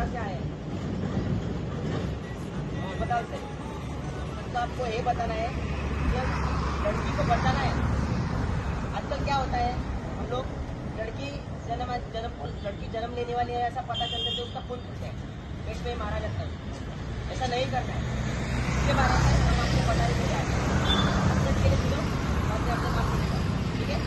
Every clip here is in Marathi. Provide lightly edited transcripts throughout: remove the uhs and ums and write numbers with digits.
कहाँ से आए हैं? बताओ सही। तो आपको ये बताना है कि लड़की को बचाना है। आजकल क्या होता है, हम लोग लड़की जन्म लेने वाली है ऐसा पता चलता है, उसका खून करते हैं, पेट पे मारा जाता है। ऐसा नहीं करना है। इसके बारे में हम आपको बताने जा रहे हैं। के लिए सुनो, बाकी अपने काम करेगा, ठीक है?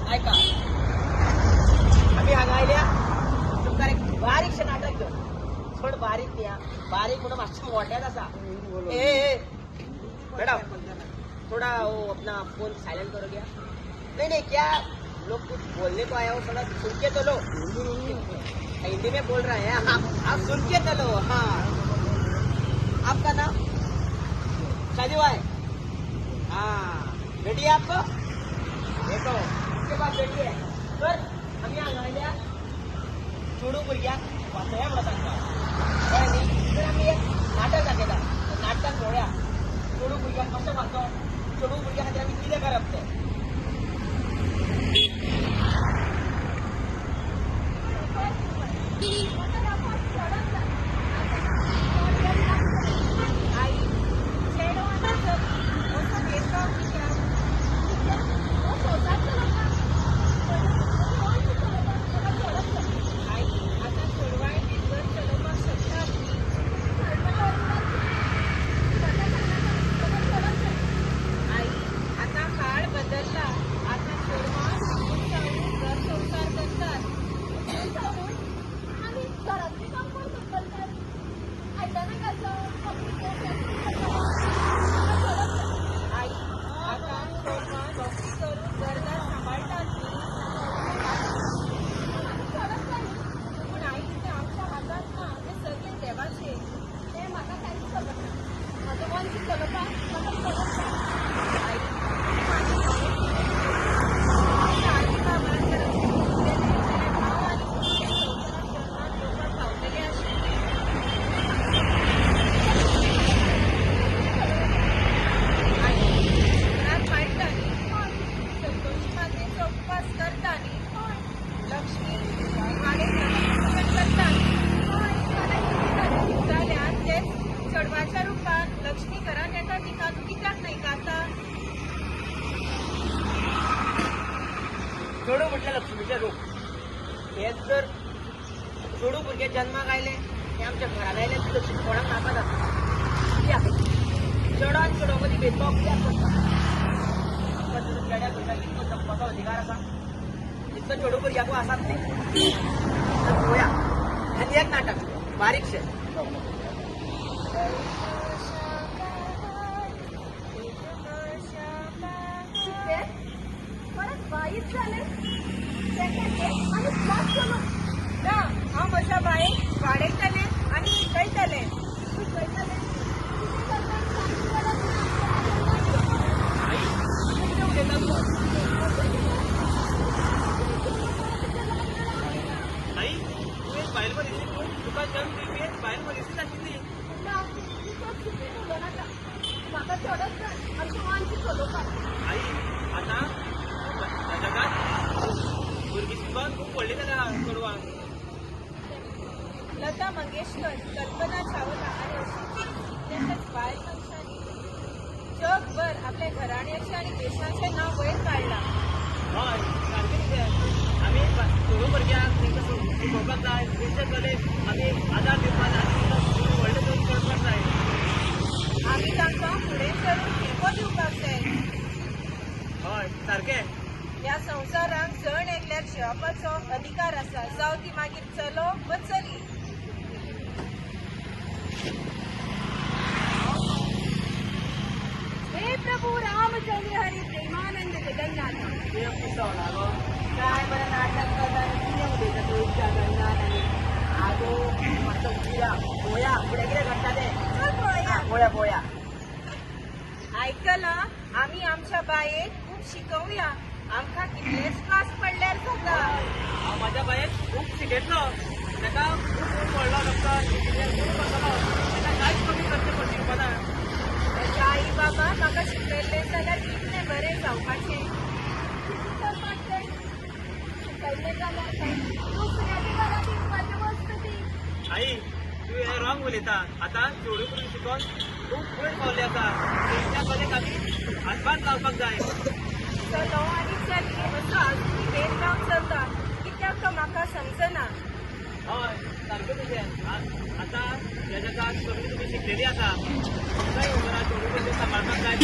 ऐका आम्ही हांगायल्या तुमकां एक बारीकशें नाटक घेवन चड बारीक न्ही, बारीक म्हणून मातशें मोठ्यात आसा। ए मैडम थोड़ा वो अपना फोन साइलेंट करो क्या? नहीं क्या लोग कुछ बोलने को आया हो, थोड़ा सुन के चलो। हिंदी में बोल रहे हैं आप सुन के चलो। हाँ, आपका नाम शादी हुआ है? हाँ, बेटी है आपको? देखो उसके पास बेटी है तर आम्ही हांगायल्या चेडू भुरग्याक वाचया म्हणून सांगता कळ्ळें न्ही? तर आमी एक नाटक दाखयता। नाटकाक पळोवया चेडू भुरग्याक कशें वाचप, चेडू भुरग्या खातीर आमी कितें करप तें। चेडू म्हटलं लक्ष्मीचे रूप हेच जर चेडू भुरगे जन्माक आयले ते आमच्या घरान आयले लक्ष्मी कोणाक नाका जाता कित्याक चेडो आनी चेडो मदीं भेदभाव कित्याक करता? चेड्या भुरग्याक इतको जगपाचो अधिकार आसा इतको चेडू भुरग्याकूय आसात न्ही। तर पळोवया आनी एक नाटक बारीकशें वाईट झाले आणि पास केलो ना हांव म्हज्या बायेक वाडयतलें आनी शिकयतलें उलयता तेंच्या कलेक आमी आदार दिवपाक आनी व्हडले करून करपाक जाय. आमी तांकां फुडें चलून तेंको दिवपाक जाय. हय सारकें. ह्या संवसारांत जण एकल्यार जेवपाचो अधिकार आसा, जावं ती मागीर चलो वा चली. हे प्रभू रामचंद्र हरी प्रेमानंद जगन्नाथ. देव किसो लागो काय बरं नाटक करता आनी कितें उलयता तूं इतल्या गंगान आनी आगो मातसो किया पळोवया फुडें कितें घडटा तें. चल पळोवया. पळोवया. आयकलां, आमी आमच्या बायेक खूब शिकवया. आमकां कितलेच क्लास पडल्यार जाता. हांव म्हाज्या बायेक खूब शिकयतलो. ताका खूब व्हडलो डॉक्टर इंजिनियर करून वतलो. ताका कांयच कमी करचें पडचें पडना. म्हज्या आई बाबा म्हाका शिकयल्लें जाल्यार कितलें बरें जावपाचें. कितें करपाक जाय? शिकयल्लें जाल्यार काय दुसऱ्याच्या घरांत इवपाचें वस्त ती. आई तूं हें रॉंग उलयता. आतां चेडूं करून शिकोवन खूब वयर पावल्ली आसा. तेंच्या कलेक आमी हातभार लावपाक जाय. चलो आनी चली असो आजुनी भेदभाव चलता. कित्याक तो म्हाका समजना. हय सारकें तुजें. आतां ह्या जगाक सगळीं तुमी शिकलेलीं आसा. तुमकांय खबर आहा चेडूं कशें सांबाळपाक जाय.